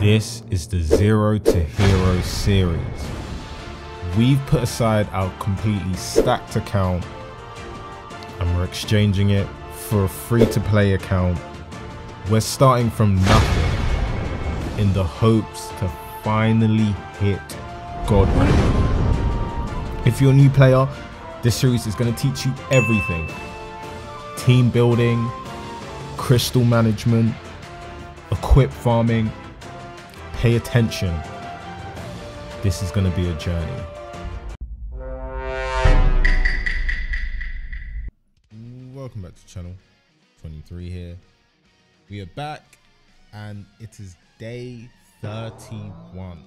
This is the Zero to Hero series. We've put aside our completely stacked account and we're exchanging it for a free-to-play account. We're starting from nothing in the hopes to finally hit God rank. If you're a new player, this series is going to teach you everything. Team building, crystal management, equip farming. Pay attention. This is going to be a journey. Welcome back to channel 23 here. We are back and it is day 31.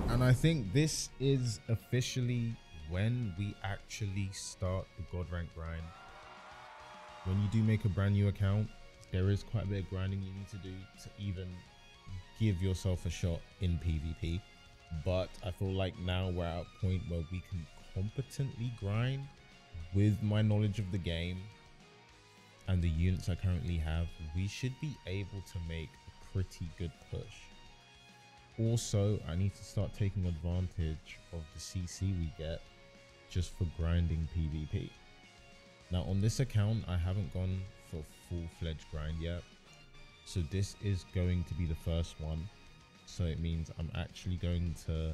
And I think this is officially when we actually start the God rank grind. When you do make a brand new account, there is quite a bit of grinding you need to do to even give yourself a shot in PvP. But I feel like now we're at a point where we can competently grind with my knowledge of the game and the units I currently have. We should be able to make a pretty good push. Also, I need to start taking advantage of the CC we get just for grinding PvP. Now on this account, I haven't gone for full-fledged grind yet. So this is going to be the first one. So it means I'm actually going to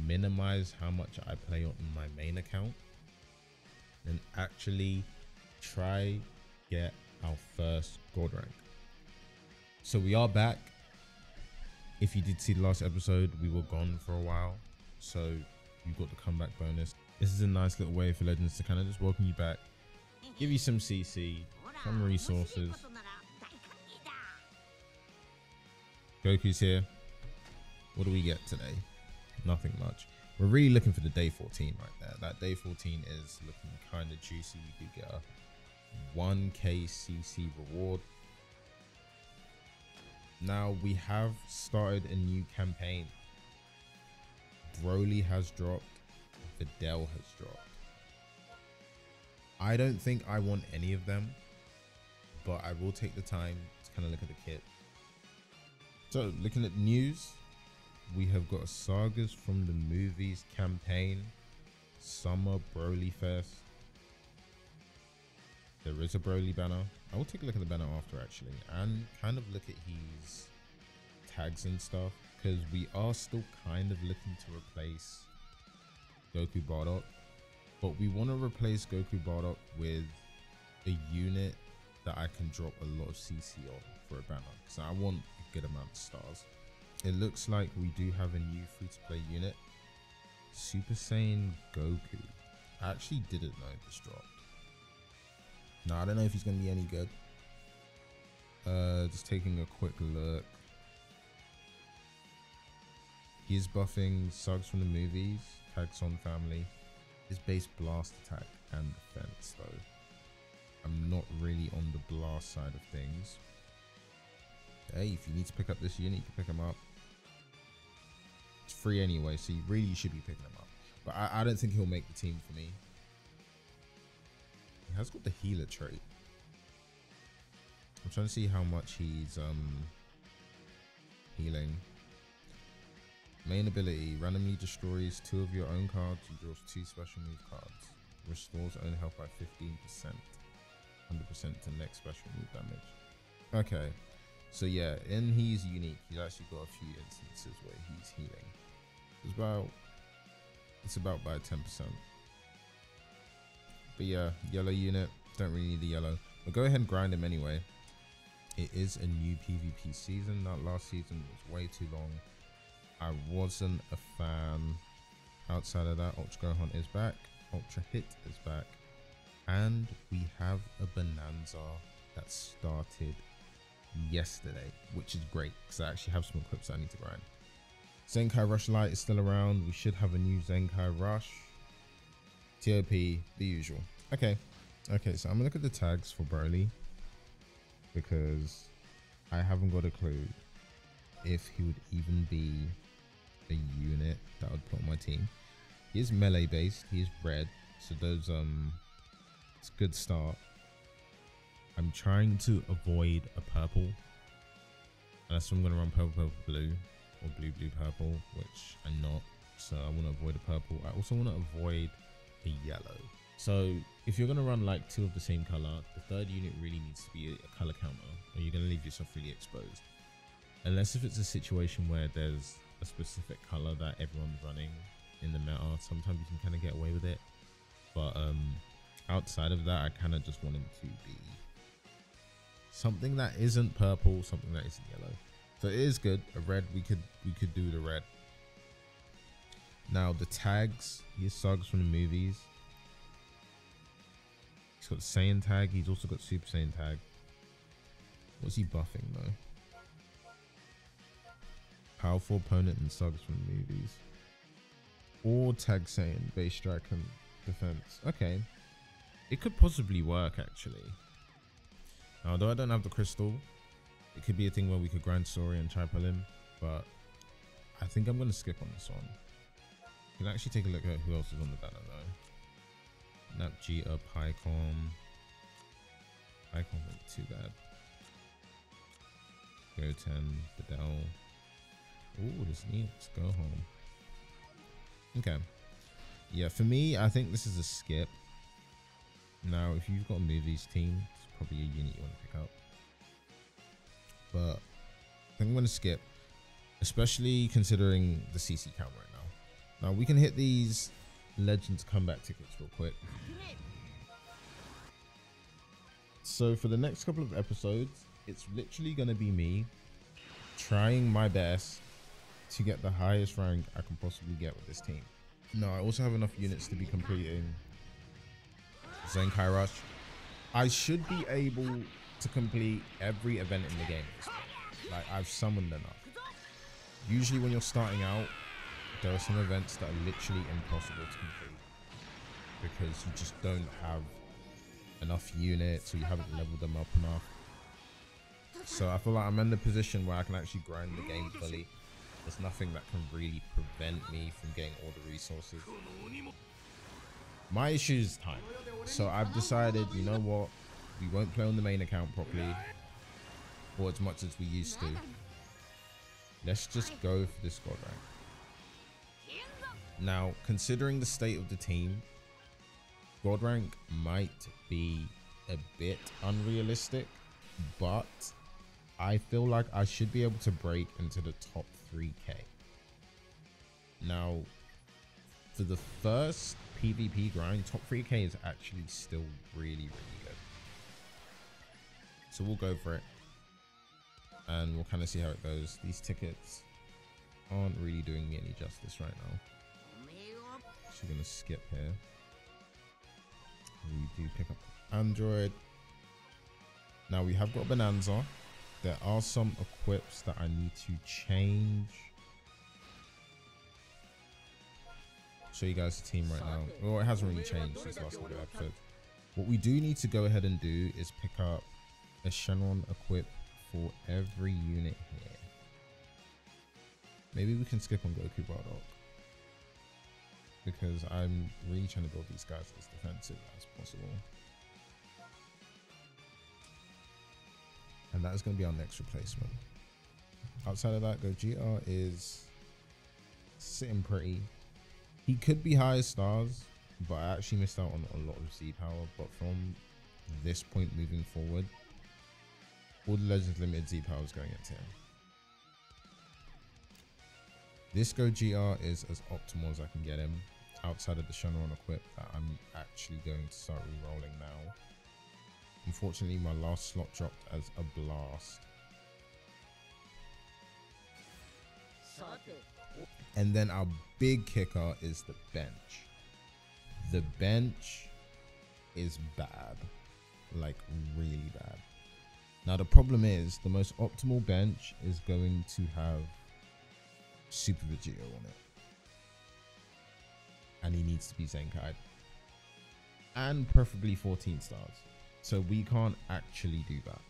minimize how much I play on my main account and actually try get our first God rank. So we are back. If you did see the last episode, we were gone for a while, so you got the comeback bonus. This is a nice little way for Legends to kind of just welcome you back, give you some CC, some resources. Goku's here. What do we get today? Nothing much. We're really looking for the day 14 right there. That day 14 is looking kind of juicy. You do get a 1k CC reward. Now we have started a new campaign. Broly has dropped. Videl has dropped. I don't think I want any of them, but I will take the time to kind of look at the kit. So looking at news, we have got Sagas from the Movies campaign, Summer Broly Fest. There is a Broly banner. I will take a look at the banner after actually and kind of look at his tags and stuff, because we are still kind of looking to replace Goku Bardock, but we want to replace Goku Bardock with a unit that I can drop a lot of CC on for a banner, because I want a good amount of stars. It looks like we do have a new free-to-play unit, Super Saiyan Goku. I actually didn't know this dropped. Now I don't know if he's going to be any good. Just taking a quick look. He is buffing Suggs from the Movies, tags on family. His base blast attack and defense though. I'm not really on the blast side of things. Hey, if you need to pick up this unit, you can pick him up. It's free anyway, so you really should be picking him up. But I don't think he'll make the team for me. He has got the healer trait. I'm trying to see how much he's healing. Main ability, randomly destroys 2 of your own cards and draws 2 special move cards. Restores own health by 15%. 100% to next special move damage. Okay, so yeah, in he's unique, he's actually got a few instances where he's healing. It's about by 10%. But yeah, yellow unit, don't really need the yellow. But go ahead and grind him anyway. It is a new PvP season. That last season was way too long. I wasn't a fan. Outside of that, Ultra Gohan is back, Ultra Hit is back, and we have a Bonanza that started yesterday, which is great because I actually have some equips I need to grind. Zenkai Rush Light is still around. We should have a new Zenkai Rush. TOP, the usual. Okay, so I'm gonna look at the tags for Broly because I haven't got a clue if he would even be a unit that would put on my team. He is melee based, he is red, so those it's a good start. I'm trying to avoid a purple Unless I'm going to run purple, purple, blue, or blue, blue, purple, which I'm not. So I want to avoid a purple. I also want to avoid a yellow. So if you're going to run like 2 of the same color, the third unit really needs to be a color counter, or you're going to leave yourself really exposed. Unless if it's a situation where there's a specific color that everyone's running in the meta, sometimes you can kind of get away with it. But outside of that, I kind of just want him to be something that isn't purple, something that isn't yellow. So it is good. A red, we could do the red. Now the tags, he has Sagas from the movies. He's got Saiyan tag. He's also got Super Saiyan tag. What's he buffing though? Powerful opponent and Sagas from the movies. Or tag Saiyan, base strike and defense. Okay. It could possibly work actually. Now, although I don't have the crystal, it could be a thing where we could grind story and try pull him, but I think I'm going to skip on this one. You can actually take a look at who else is on the banner though. Nap Gita, Pycom. Pycom isn't too bad. Goten, Fidel. Ooh, this needs go home. Okay. Yeah, for me, I think this is a skip. Now, if you've got a movies team, it's probably a unit you want to pick up. But I think I'm going to skip, especially considering the CC count right now. Now, we can hit these Legends comeback tickets real quick. So for the next couple of episodes, it's literally going to be me trying my best to get the highest rank I can possibly get with this team. No, I also have enough units to be completing Zenkai Rush. I should be able to complete every event in the game at this point. Like, I've summoned enough. Usually when you're starting out, there are some events that are literally impossible to complete because you just don't have enough units or you haven't leveled them up enough. So I feel like I'm in the position where I can actually grind the game fully. There's nothing that can really prevent me from getting all the resources. My issue is time. So I've decided, you know what? We won't play on the main account properly or as much as we used to. Let's just go for this squad rank. Now, considering the state of the team, squad rank might be a bit unrealistic, but I feel like I should be able to break into the top 3k. Now, for the first PvP grind, top 3k is actually still really, really good. So we'll go for it and we'll kind of see how it goes. These tickets aren't really doing me any justice right now. So we're going to skip here. We do pick up Android. Now we have got Bonanza. There are some equips that I need to change. Show you guys the team right now. Well, it hasn't really changed since last couple of episodes. What we do need to go ahead and do is pick up a Shenron equip for every unit here. Maybe we can skip on Goku Bardock, because I'm really trying to build these guys as defensive as possible. And that is going to be our next replacement. Outside of that, Gogeta is sitting pretty. He could be higher stars, but I actually missed out on a lot of Z power. But from this point moving forward, all the Legends Limited Z power is going into him. This Gogeta is as optimal as I can get him, outside of the Shenron equip that I'm actually going to start re-rolling now. Unfortunately, my last slot dropped as a blast. And then our big kicker is the bench. The bench is bad, like really bad. Now the problem is the most optimal bench is going to have Super Vegeta on it. And he needs to be Zenkai. And preferably 14 stars. So we can't actually do that.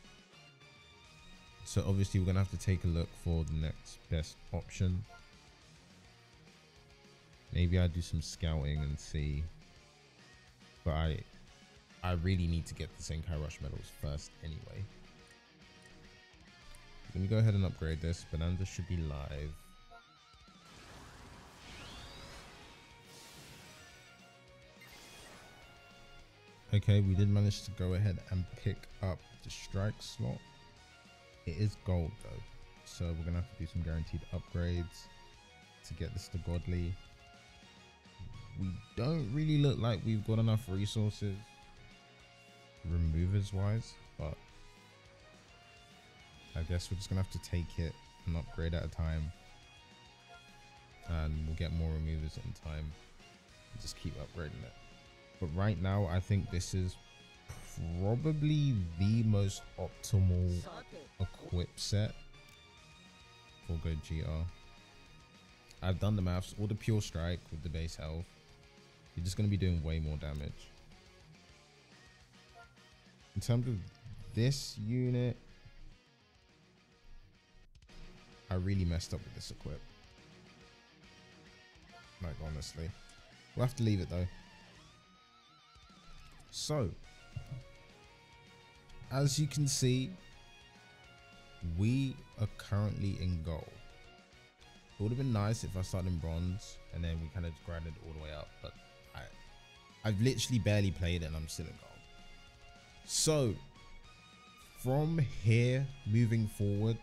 So obviously we're going to have to take a look for the next best option. Maybe I do some scouting and see. But I really need to get the Zenkai Rush medals first anyway. let me go ahead and upgrade this. Bonanza should be live. Okay, we did manage to go ahead and pick up the strike slot. It is gold though, so we're gonna have to do some guaranteed upgrades to get this to godly. We don't really look like we've got enough resources removers wise, but I guess we're just gonna have to take it an upgrade at a time, and we'll get more removers in time and just keep upgrading it. But right now I think this is probably the most optimal equip set for good GR. I've done the maths. All the pure strike with the base health, you're just going to be doing way more damage. In terms of this unit, I really messed up with this equip. Like, honestly, we'll have to leave it though. So, as you can see, we are currently in gold. It would have been nice if I started in bronze and then we kind of grinded all the way up, but I've literally barely played it and I'm still in gold. So, from here moving forward,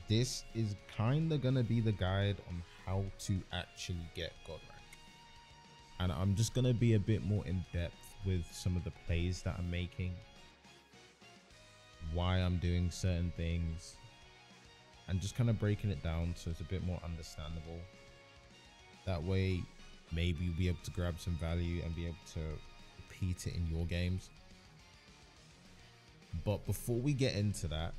this is kind of gonna be the guide on how to actually get god rank, and I'm just gonna be a bit more in depth with some of the plays that I'm making, why I'm doing certain things, and just kind of breaking it down so it's a bit more understandable. That way maybe you'll be able to grab some value and be able to repeat it in your games. But before we get into that,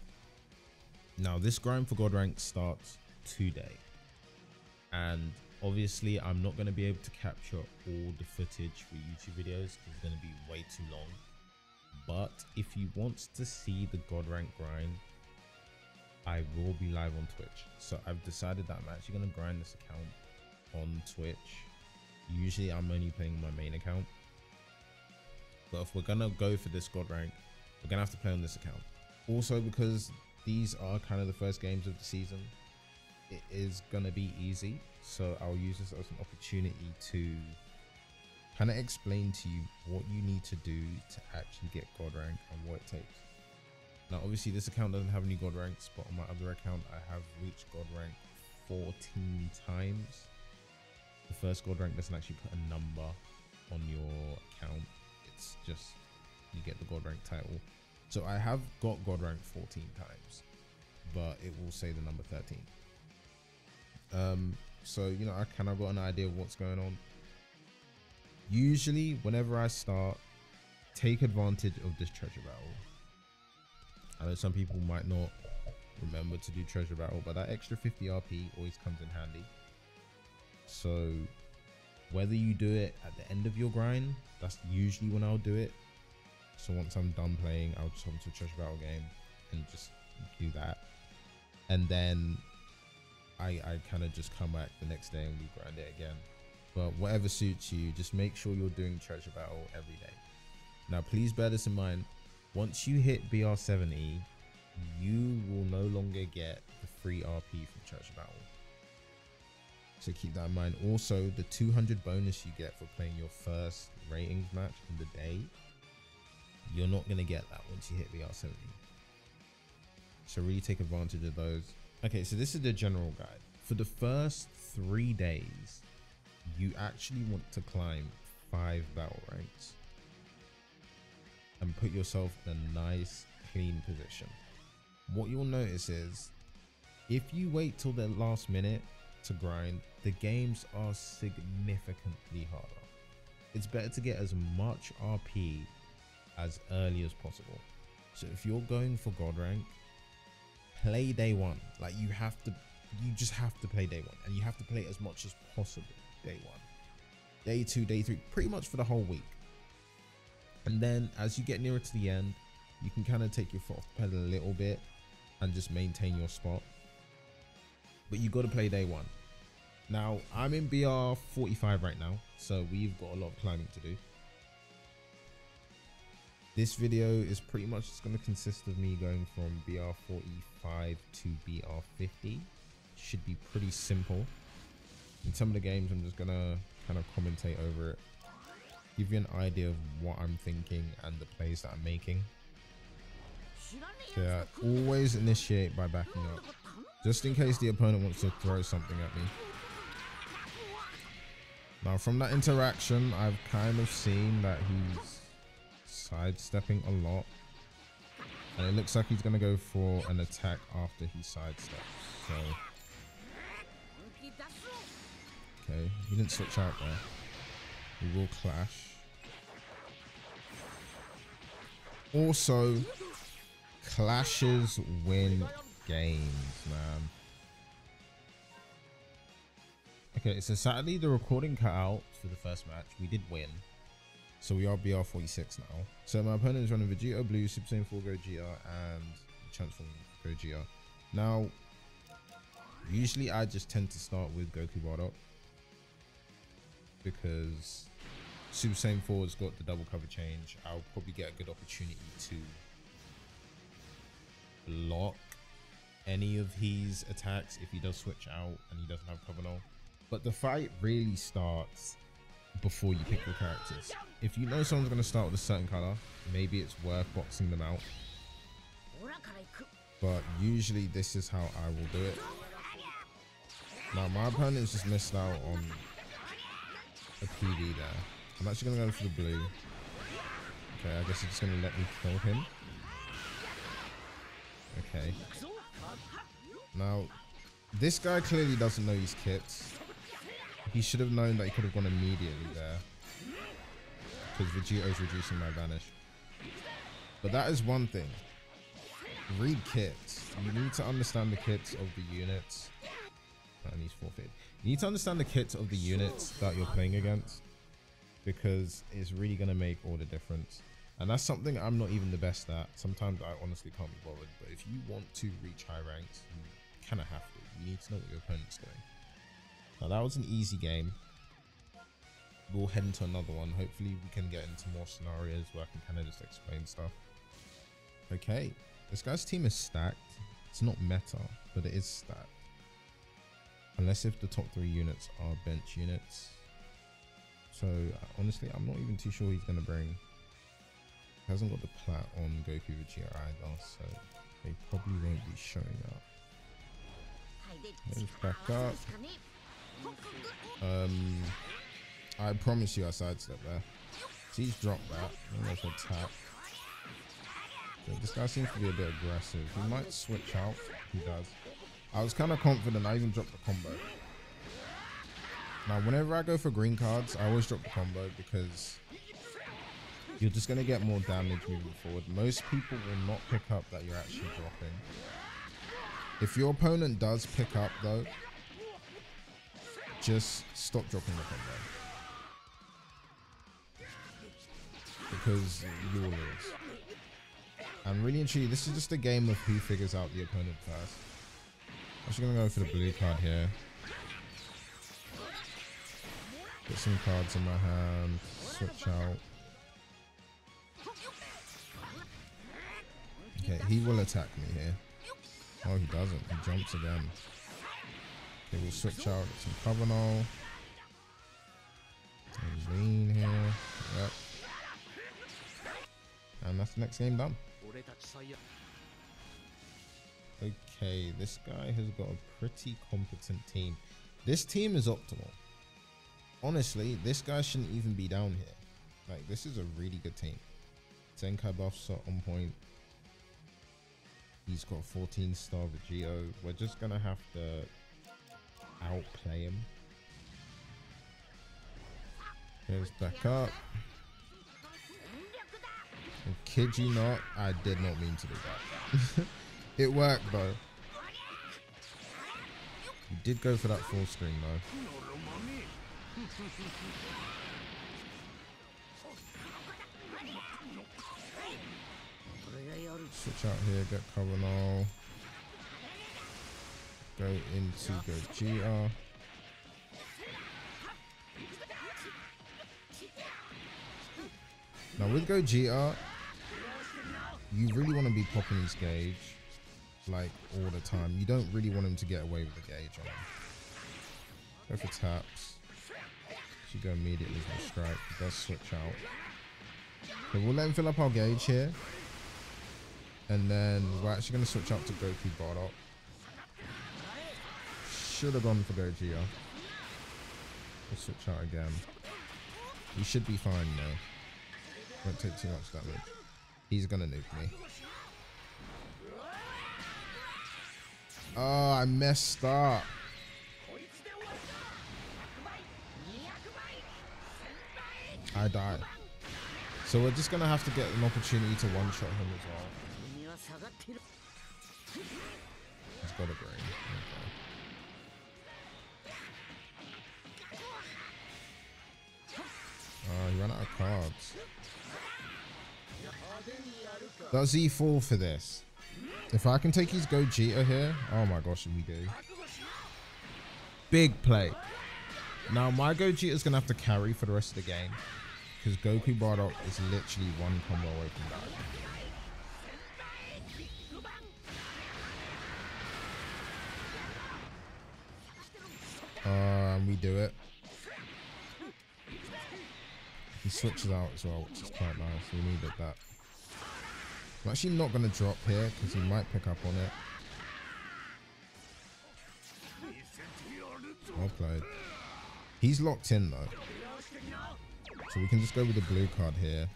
now this grind for god rank starts today, and obviously I'm not going to be able to capture all the footage for YouTube videos because it's going to be way too long. But if you want to see the god rank grind, I will be live on Twitch. So I've decided that I'm actually going to grind this account on Twitch. Usually I'm only playing my main account, but if we're going to go for this god rank, we're going to have to play on this account. Also, because these are kind of the first games of the season, it is going to be easy. So I'll use this as an opportunity to kind of explain to you what you need to do to actually get god rank and what it takes. Now obviously this account doesn't have any god ranks, but on my other account I have reached god rank 14 times. The first god rank doesn't actually put a number on your account, it's just you get the god rank title. So I have got god rank 14 times, but it will say the number 13. So you know, I kind of got an idea of what's going on. Usually whenever I start, take advantage of this treasure battle. I know some people might not remember to do treasure battle, but that extra 50 RP always comes in handy. So whether you do it at the end of your grind, that's usually when I'll do it. So once I'm done playing, I'll just hop into a treasure battle game and just do that, and then I kind of just come back the next day and we grind it again. But whatever suits you, just make sure you're doing treasure battle every day. Now please bear this in mind, once you hit BR70, you will no longer get the free RP from treasure battle, so keep that in mind. Also, the 200 bonus you get for playing your first ratings match in the day, you're not going to get that once you hit BR70, so really take advantage of those. Okay, so this is the general guide. For the first 3 days, you actually want to climb 5 battle ranks and put yourself in a nice clean position. What you'll notice is if you wait till the last minute to grind, the games are significantly harder. It's better to get as much RP as early as possible. So if you're going for god rank, play day one. Like you just have to play day one, and you have to play as much as possible day one, day two, day three, pretty much for the whole week. And then as you get nearer to the end, you can kind of take your foot off the pedal a little bit and just maintain your spot, but you got to play day one. Now I'm in BR 45 right now, so we've got a lot of climbing to do. This video is pretty much just going to consist of me going from BR 45 BR5 to BR50. Should be pretty simple. In some of the games, I'm just gonna kind of commentate over it, give you an idea of what I'm thinking and the plays that I'm making. So yeah, always initiate by backing up, just in case the opponent wants to throw something at me. Now from that interaction, I've kind of seen that he's sidestepping a lot. And it looks like he's going to go for an attack after he sidesteps. So, okay, he didn't switch out there. We will clash. Also, clashes win games, man. Okay, so sadly the recording cut out for the first match. We did win, so we are BR46 now. So my opponent is running Vegeta Blue, Super Saiyan 4 Gogeta, and Transform Gogeta. Now, usually I just tend to start with Goku Bardock because Super Saiyan 4 has got the double cover change. I'll probably get a good opportunity to block any of his attacks if he does switch out and he doesn't have cover null. But the fight really starts before you pick your characters. If you know someone's going to start with a certain color, maybe it's worth boxing them out. But usually this is how I will do it. Now my opponent's just missed out on a PD there. I'm actually going to go for the blue. Okay, I guess it's just going to let me kill him. Okay. Now, this guy clearly doesn't know his kits. He should have known that he could have gone immediately there, because Vegeto's reducing my vanish. But that is one thing. Read kits. You need to understand the kits of the units. And he's forfeit. You need to understand the kits of the units that you're playing against, because it's really going to make all the difference. And that's something I'm not even the best at. Sometimes I honestly can't be bothered. But if you want to reach high ranks, you kind of have to. You need to know what your opponent's doing. Now that was an easy game. We'll head into another one. Hopefully we can get into more scenarios where I can kind of just explain stuff. Okay, this guy's team is stacked. It's not meta, but it is stacked. Unless if the top 3 units are bench units. So honestly, I'm not even too sure he's going to bring. He hasn't got the plat on Goku Vegeta either, so they probably won't be showing up. Let's back up. I promise you I sidestep there. See, he's dropped that. I'm going to attack. So this guy seems to be a bit aggressive. He might switch out. He does. I was kind of confident. I even dropped the combo. Now, whenever I go for green cards, I always drop the combo because you're just going to get more damage moving forward. Most people will not pick up that you're actually dropping. If your opponent does pick up though, just stop dropping the combo, because you will lose. And really and truly, this is just a game of who figures out the opponent first. I'm actually gonna go for the blue card here. Put some cards in my hand, switch out. Okay, he will attack me here. Oh, he doesn't. He jumps again. Okay, we'll switch out some cover null. And lean here. Yep. And that's the next game done. Okay, this guy has got a pretty competent team. This team is optimal. Honestly, this guy shouldn't even be down here. Like, this is a really good team. Zenkai buffs are on point. He's got 14-star Vegito. We're just gonna have to outplay him. Here's back up. And kid you not, I did not mean to do that. It worked though. He did go for that full screen though. Switch out here, get cover null. Go into Gogeta. Now with Gogeta, you really want to be popping his gauge. like all the time. You don't really want him to get away with the gauge on him. Go for taps. Should go immediately for a strike. He does switch out. Okay, we'll let him fill up our gauge here. And then we're actually going to switch out to Goku Bardock. Should have gone for Gogeta. We'll switch out again. We should be fine though. Won't take too much damage. He's going to nuke me. Oh, I messed up. I died. So we're just going to have to get an opportunity to one-shot him as well. He's got a brain. Okay. Oh, he ran out of cards. Does he fall for this? If I can take his Gogeta here, oh my gosh, we do. Big play. Now my Gogeta is gonna have to carry for the rest of the game because Goku Bardock is literally one combo away from dying. And we do it. He switches out as well, which is quite nice. We needed that. I'm actually not going to drop here because he might pick up on it. Well played. He's locked in though. So we can just go with the blue card here.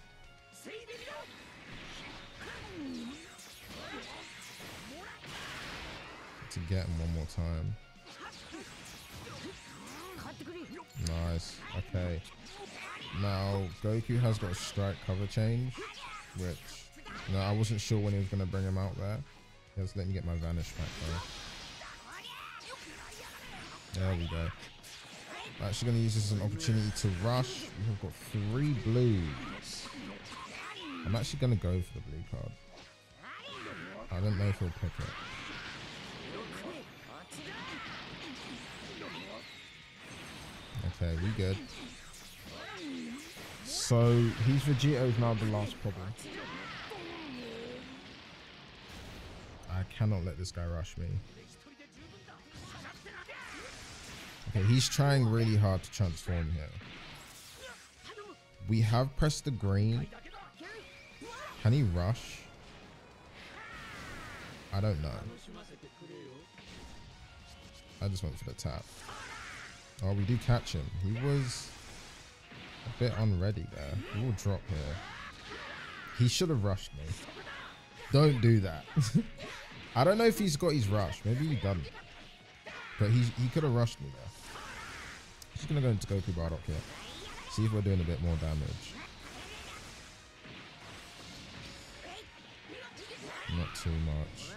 To get him one more time. Nice. Okay. Now Goku has got a strike cover change, which I wasn't sure when he was going to bring him out there. Let's let me get my vanish back though. There we go. I'm actually going to use this as an opportunity to rush. We've got 3 blues. I'm actually going to go for the blue card. I don't know if he'll pick it. Okay, we good. So his Vegeta is now the last problem. I cannot let this guy rush me. Okay, he's trying really hard to transform here. We have pressed the green. Can he rush? I don't know. I just went for the tap. Oh, we do catch him. He was a bit unready there. He will drop here. He should have rushed me. Don't do that. I don't know if he's got his rush. Maybe he doesn't. But he could have rushed me there. Just going to go into Goku Bardock here. See if we're doing a bit more damage. Not too much.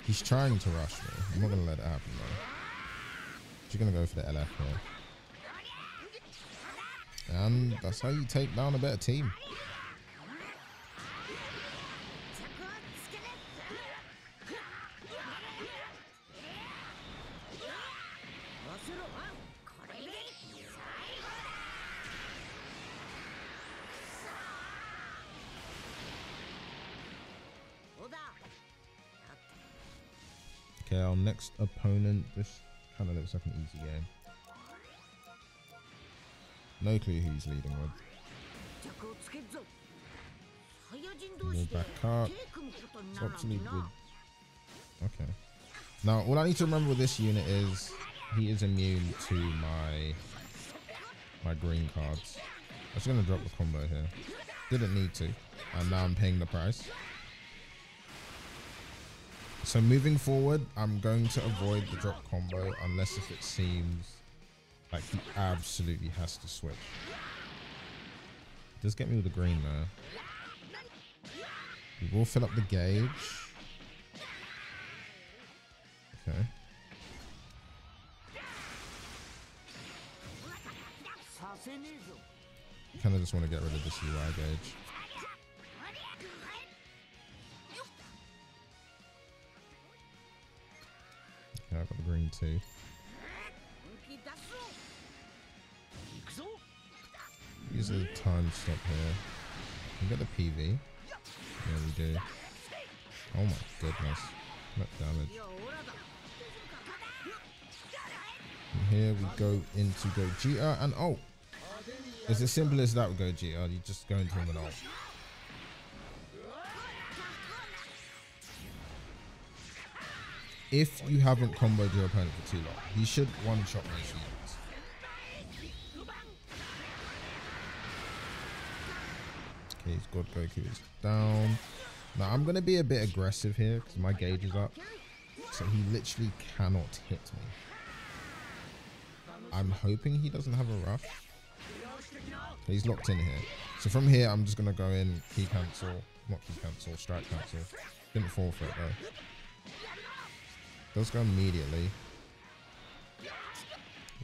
He's trying to rush me. I'm not going to let it happen though. She's going to go for the LF here. And that's how you take down a better team. Okay, our next opponent, this kind of looks like an easy game. No clue who he's leading with. Move back up. It's up to me good. Okay. Now, all I need to remember with this unit is he is immune to my green cards. I'm just going to drop the combo here. Didn't need to. And now I'm paying the price. So moving forward, I'm going to avoid the drop combo unless if it seems like he absolutely has to switch. It does get me with the green there. We will fill up the gauge. Okay. Kind of just want to get rid of this UI gauge. Okay, I've got the green too. He's because there's a time stop here. We get the PV. Yeah, we do. Oh my goodness. What damage. And here we go into Gogeta and ult. It's as simple as that with Gogeta. You just go into him and ult. If you haven't comboed your opponent for too long, he should one-shot most units. Okay, his God Goku is down. Now I'm going to be a bit aggressive here because my gauge is up. So he literally cannot hit me. I'm hoping he doesn't have a rush. He's locked in here. So from here, I'm just going to go in, key cancel. Not key cancel, strike cancel. Didn't fall for it though. Does go immediately.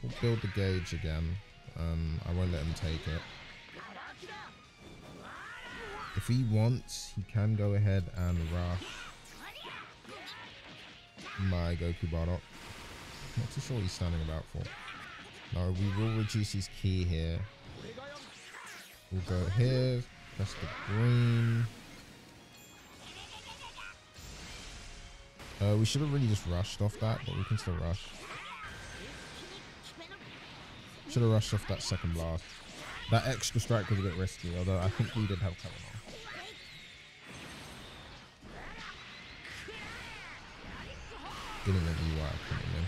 We'll build the gauge again. I won't let him take it. If he wants, he can go ahead and rush my Goku Bardock. Not too sure what he's standing about for. No, we will reduce his key here. We'll go here, press the green. We should have really just rushed off that, but we can still rush. Should have rushed off that second blast. That extra strike was a bit risky, although I think we did have cover on. Didn't let you out, probably.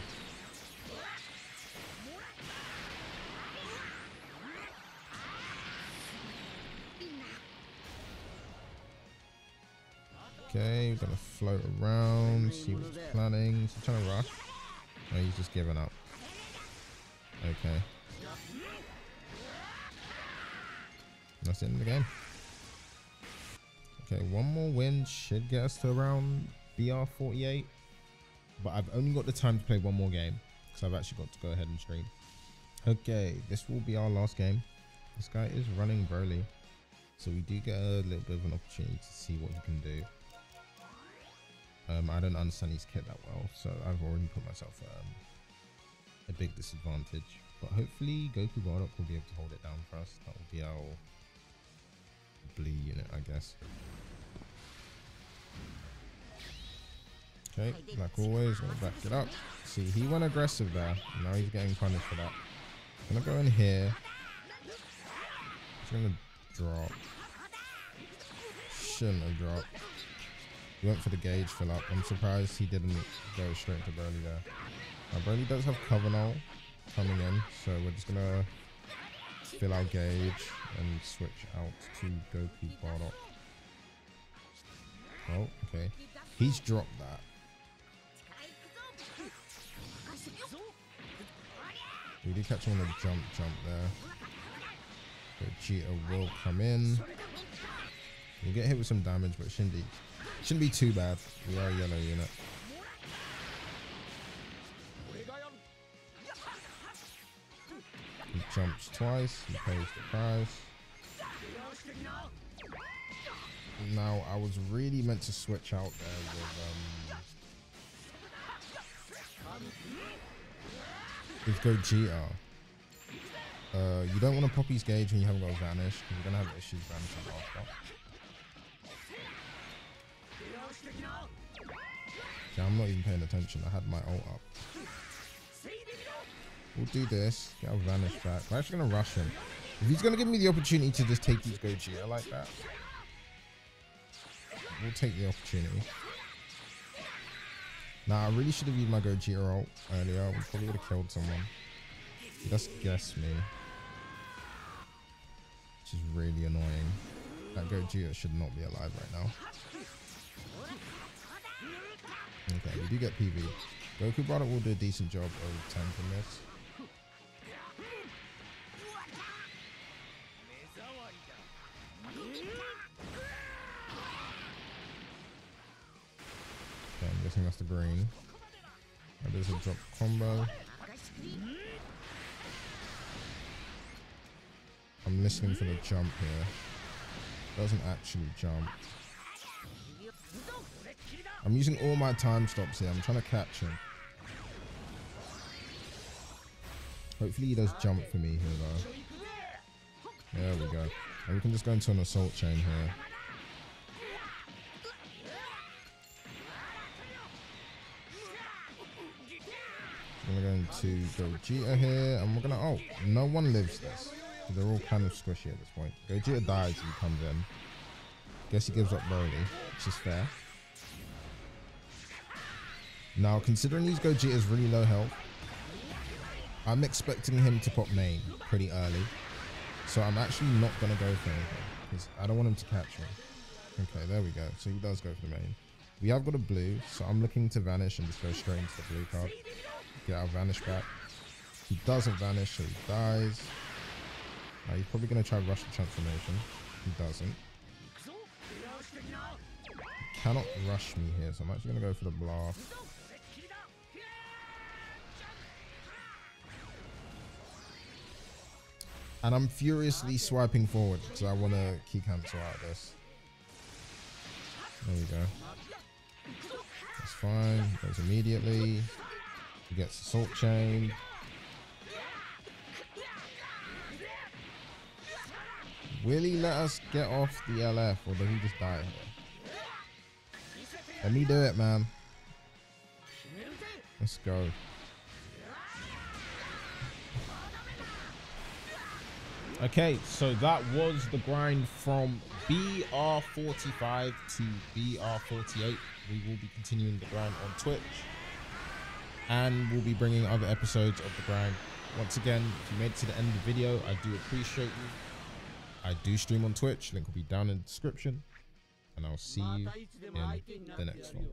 Okay, we're gonna float around, see what he's planning. Is he trying to rush? No, he's just giving up. Okay. That's the end of the game. Okay, one more win should get us to around BR 48. But I've only got the time to play one more game because I've actually got to go ahead and stream. Okay, this will be our last game. This guy is running Broly, so we do get a little bit of an opportunity to see what he can do. I don't understand his kit that well, so I've already put myself a big disadvantage. But hopefully Goku Bardock will be able to hold it down for us. That will be our blue unit, I guess. Okay, like always, gonna back it up. See, he went aggressive there. Now he's getting punished for that. Gonna go in here. He's gonna drop. Shouldn't have dropped. He went for the gauge fill up. I'm surprised he didn't go straight to Broly there. Now Broly does have cover now coming in, so we're just gonna fill our gauge and switch out to Goku Bardock. Oh, okay. He's dropped that. We did catch him on a jump there. Vegeta will come in. You get hit with some damage, but it shouldn't be too bad. We are a yellow unit. He jumps twice. He pays the price. Now, I was really meant to switch out there with Gogeta. You don't want to pop his gauge when you haven't got Vanish, because you're going to have issues vanishing after. Yeah, I'm not even paying attention. I had my ult up. We'll do this. Get our Vanish back. We're actually going to rush him. If he's going to give me the opportunity to just take his Gogeta like that, we'll take the opportunity. Nah, I really should have used my Gogeta ult earlier. We probably would have killed someone. He just guessed me, which is really annoying. That Gogeta should not be alive right now. Okay, we do get PV. Goku Bardock will do a decent job of tanking this. Okay, I'm guessing that's the green. That is a drop combo. I'm listening for the jump here. Doesn't actually jump. I'm using all my time stops here. I'm trying to catch him. Hopefully he does jump for me here though. There we go. And we can just go into an assault chain here. We're going to Gogeta here, and we're gonna. Oh, no one lives this. They're all kind of squishy at this point. Gogeta dies if he comes in. Guess he gives up Broly, which is fair. Now, considering these Gogetas really low health, I'm expecting him to pop main pretty early. So I'm actually not gonna go for anything because I don't want him to catch me. Okay, there we go. So he does go for the main. We have got a blue, so I'm looking to vanish and just go straight into the blue card. Get our vanish back. He doesn't vanish, so he dies. Now he's probably going to try to rush the transformation. He doesn't. He cannot rush me here, so I'm actually going to go for the blast. And I'm furiously swiping forward because I want to key cancel out this. There we go. That's fine. He goes immediately. He gets assault chain. Will he let us get off the LF, or did he just die here? Let me do it, man. Let's go. Okay, so that was the grind from BR45 to BR48. We will be continuing the grind on Twitch, and we'll be bringing other episodes of the grind. Once again, if you made it to the end of the video, I do appreciate you. I do stream on Twitch, link will be down in the description, and I'll see you in the next one.